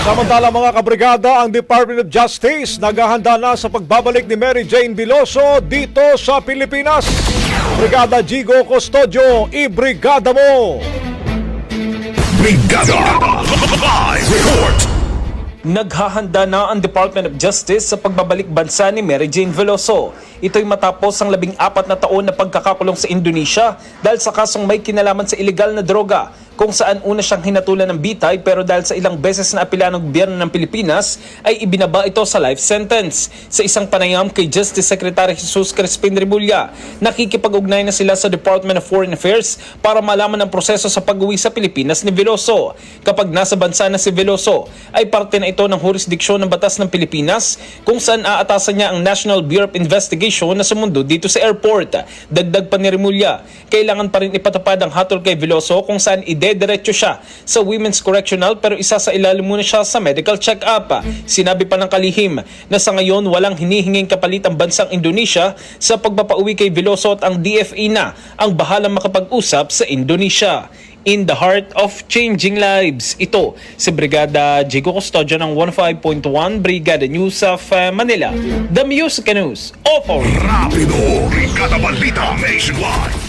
Samantala mga kabrigada, ang Department of Justice naghahanda na sa pagbabalik ni Mary Jane Veloso dito sa Pilipinas. Brigada Jigo Custodio, ibrigada mo! Brigada Live Report. Naghahanda na ang Department of Justice sa pagbabalik bansa ni Mary Jane Veloso. Ito'y matapos ang 14 na taon na pagkakakulong sa Indonesia dahil sa kasong may kinalaman sa ilegal na droga, kung saan una siyang hinatulan ng bitay pero dahil sa ilang beses na apela ng gobyerno ng Pilipinas ay ibinaba ito sa life sentence. Sa isang panayam kay Justice Secretary Jesus Crispin Remulla, nakikipag-ugnay na sila sa Department of Foreign Affairs para malaman ang proseso sa pag-uwi sa Pilipinas ni Veloso. Kapag nasa bansa na si Veloso, ay parte na ito ng jurisdiksyon ng batas ng Pilipinas kung saan aatasan niya ang National Bureau of Investigation na sumundo dito sa airport. Dagdag pa ni Remulla, kailangan pa rin ipatupad ang hatol kay Veloso kung saan idediretso siya sa Women's Correctional pero isa sa ilalim muna siya sa medical check-up. Sinabi pa ng kalihim na sa ngayon walang hinihinging kapalit ang bansang Indonesia sa pagpapauwi kay Veloso at ang DFA na ang bahalang makapag-usap sa Indonesia. In the heart of changing lives, ito si Brigada Jigo Custodio ng 15.1 Brigada News of Manila. The Music News of our Rapido. Brigada Balita Nationwide.